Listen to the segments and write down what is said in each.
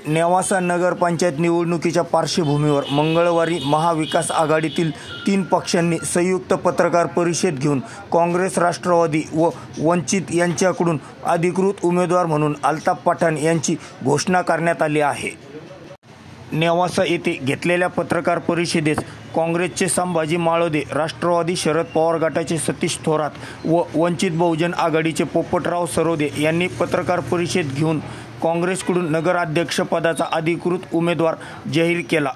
नेवासा नगरपंचायत निवडणुकीच्या पार्श्वभूमीवर मंगळवारी महाविकास आघाडीतील 3 पक्षांनी संयुक्त पत्रकार परिषद घेऊन काँग्रेस, राष्ट्रवादी व वंचित यांच्याकडून अधिकृत उमेदवार म्हणून अल्ताफ पठाण यांची घोषणा करण्यात आली आहे। नेवासा येथे घेतलेल्या पत्रकार परिषदेत काँग्रेसचे संभाजी माळोदे, राष्ट्रवादी शरद पवार गटाचे सतीश थोरात व वंचित बहुजन आघाडीचे पोपटराव सरोदे यांनी पत्रकार परिषद घेऊन काँग्रेसकडून नगराध्यक्षपदाचा अधिकृत उमेदवार जाहीर केला।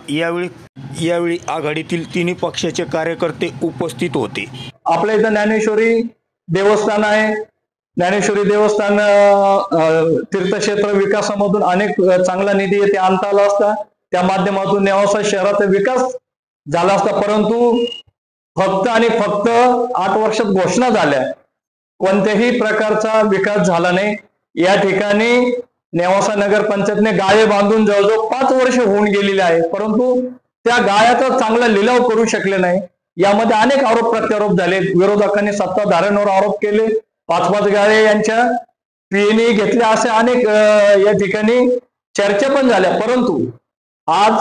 यावेळी आघाडीतील तिन्ही पक्षाचे कार्यकर्ते उपस्थित होते। आपल्या इथं ज्ञानेश्वरी देवस्थान आहे। ज्ञानेश्वरी देवस्थान तीर्थक्षेत्र विकासामधून अनेक चांगला निधी येथे आणता आला असता, त्या माध्यमातून नेवासा शहराचा विकास झाला असता, परंतु फक्त 8 वर्षात घोषणा झाल्या, कोणत्याही प्रकारचा विकास झाला नाही। या ठिकाणी नेवासा नगरपंचायतने गाळे बांधून जवळजवळ 5 वर्ष होऊन गेलेली आहे, परंतु त्या गाळ्याचा चांगला लिलाव करू शकले नाही। यामध्ये अनेक आरोप प्रत्यारोप झाले। विरोधकांनी सत्ताधाऱ्यांवर आरोप केले, 5 गाळे यांच्या पीएनी घेतल्या, असे अनेक या ठिकाणी चर्चा पण झाल्या। परंतु आज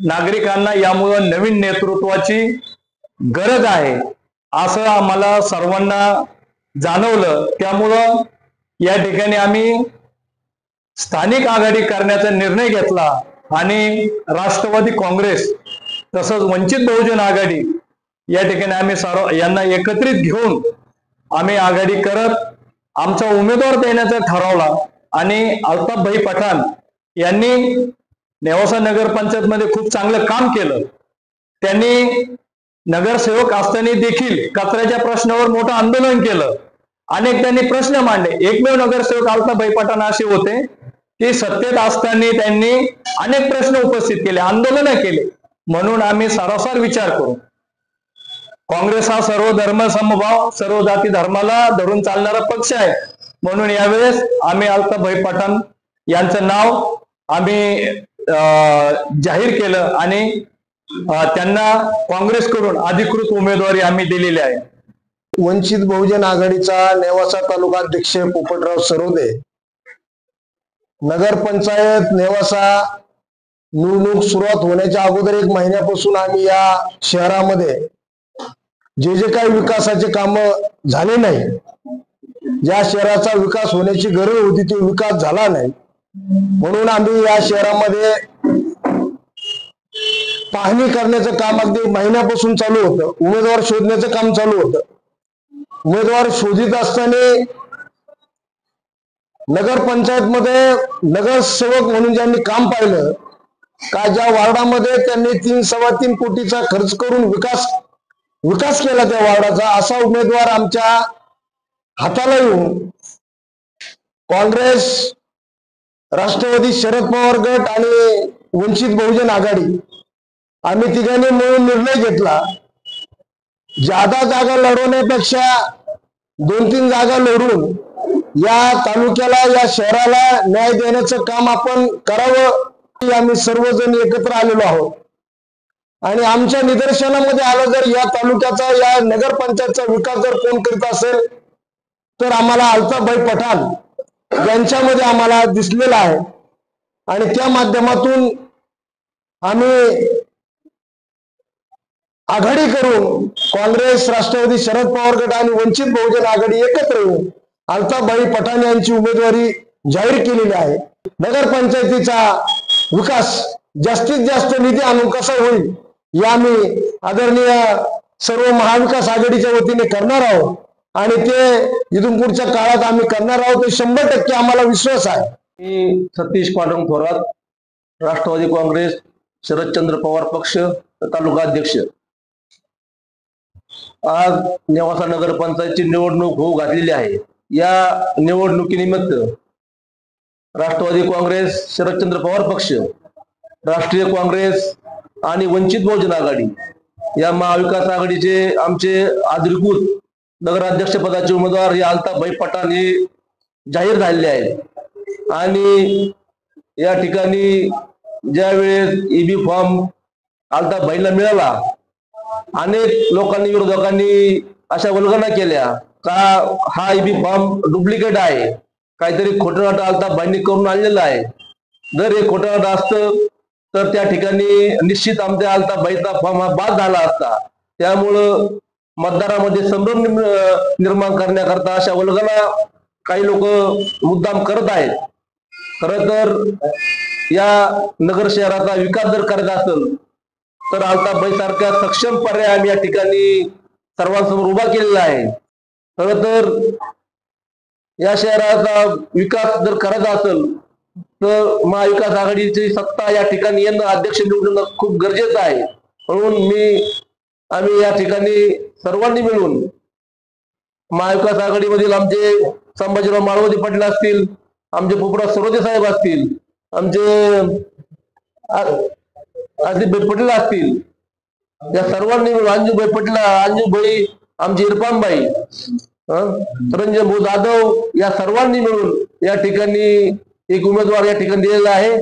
नागरिकांना यामुळे नवीन नेतृत्वाची गरज आहे असं आम्हाला सर्वांना जाणवलं। त्यामुळं या ठिकाणी आम्ही स्थानिक आघाडी करण्याचा निर्णय घेतला आणि राष्ट्रवादी काँग्रेस तसंच वंचित बहुजन आघाडी या ठिकाणी आम्ही सर्व यांना एकत्रित घेऊन आम्ही आघाडी करत आमचा उमेदवार देण्याचा ठरवला आणि अल्ताफ भाई पठाण यांनी नेवासा नगरपंचायत मध्ये खूप चांगलं काम केलं। त्यांनी नगरसेवक असताना देखील कचऱ्याच्या प्रश्नावर मोठं आंदोलन केलं, अनेक त्यांनी प्रश्न मांडले। एकमेव नगरसेवक अल्ताफ भाई पठाण असे होते की सत्तेत असताना त्यांनी अनेक प्रश्न उपस्थित केले, आंदोलन केले। म्हणून आम्ही सारासार विचार करू, काँग्रेस हा सर्व धर्म समभाव, सर्व जाती धर्माला धरून चालणारा पक्ष आहे, म्हणून यावेळेस आम्ही अल्ताफ भाई पठाण यांचं नाव आम्ही जाहीर केलं आणि त्यांना काँग्रेसकडून अधिकृत उमेदवारी आम्ही दिलेली आहे। वंचित बहुजन आघाडीचा नेवासा तालुका अध्यक्ष पोपटराव सरोदे, नगरपंचायत नेवासा निवडणूक सुरुवात होण्याच्या अगोदर 1 महिन्यापासून आम्ही या शहरामध्ये जे काही विकासाचे काम झाले नाही, ज्या शहराचा विकास होण्याची गरज होती तो विकास झाला नाही, म्हणून आम्ही या शहरामध्ये पाहणी करण्याचं काम अगदी महिन्यापासून चालू होतं। उमेदवार शोधण्याचं काम चालू होतं। उमेदवार शोधित असताना नगरपंचायत मध्ये नगरसेवक म्हणून ज्यांनी काम पाहिलं का, ज्या वार्डामध्ये त्यांनी 3-3.25 कोटीचा खर्च करून विकास केला त्या वार्डाचा, असा उमेदवार आमच्या हाताला येऊन काँग्रेस, राष्ट्रवादी शरद पवार गट आणि वंचित बहुजन आघाडी आम्ही तिघांनी मिळून निर्णय घेतला, ज्यादा जागा लढवण्यापेक्षा 2-3 जागा लढून या तालुक्याला, या शहराला न्याय देण्याचं काम आपण करावं। आम्ही सर्वजण एकत्र आलेलो आहोत आणि आमच्या निदर्शनामध्ये आलं, जर या तालुक्याचा, या नगरपंचायतचा विकास जर कोण करीत असेल तर आम्हाला अल्ताफ भाई पठाण यांच्यामध्ये आम्हाला दिसलेला आहे आणि त्या माध्यमातून आम्ही आघाडी करून काँग्रेस, राष्ट्रवादी शरद पवार गट आणि वंचित बहुजन आघाडी एकत्र येऊन अल्ताफ भाई पठाण यांची उमेदवारी जाहीर केलेली आहे। नगरपंचायतीचा विकास जास्तीत जास्त निधी आणून कसा होईल या आम्ही आदरणीय सर्व महाविकास आघाडीच्या वतीने करणार आहोत आणि ते इथून पुढच्या काळात आम्ही करणार आहोत, 100% आम्हाला विश्वास आहे। मी सतीश पांडुरंग थोरात, राष्ट्रवादी काँग्रेस शरदचंद्र पवार पक्ष तालुका अध्यक्ष। आज नेवासा नगरपंचायतची निवडणूक होऊ घातलेली आहे। या निवडणुकीनिमित्त राष्ट्रवादी काँग्रेस, शरदचंद्र पवार पक्ष, राष्ट्रीय काँग्रेस आणि वंचित बहुजन आघाडी या महाविकास आघाडीचे आमचे अधिकृत नगराध्यक्ष पदाचे उमेदवार हे अल्ताफ भाई पठाण हे जाहीर झालेले आहेत आणि या ठिकाणी ज्यावेळेस ईबी फॉर्म अल्ताफ भाईला मिळाला, अनेक लोकांनी, विरोधकांनी अशा वल्गना केल्या का हा ईबी फॉर्म डुप्लिकेट आहे, काहीतरी खोटं अल्ताफ भाईंनी करून आणलेलं आहे। जर हे खोटं असतं तर त्या ठिकाणी निश्चित आमच्या आलता बैता फॉर्म हा बाद झाला असता. त्यामुळं मतदारामध्ये संभ्रम निर्माण करण्याकरता अशा वल्गना काही लोक मुद्दाम करत आहेत. खरं तर या नगर शहराचा विकास जर करायचा असेल तर आलताबाई सारख्या सक्षम पर्याय आम्ही या ठिकाणी सर्वांसमोर उभा केलेला आहे. खरं तर या शहराचा विकास जर करायचा असेल तर महाविकास आघाडीची सत्ता या ठिकाणी येणं, अध्यक्ष निवडणं खूप गरजेचं आहे. म्हणून आम्ही या ठिकाणी सर्वांनी मिळून महाविकास आघाडीमधील आमचे संभाजीराव माळवदे पाटील असतील, आमचे पोपटराव सरोदे साहेब असतील, आमचे आसिफभाई पटेल असतील, या सर्वांनी मिळून अंजुबाई, आमची इरफानबाई, रंजन भाऊ जाधव या सर्वांनी मिळून या ठिकाणी एक उमेदवार या ठिकाणी दिलेला आहे.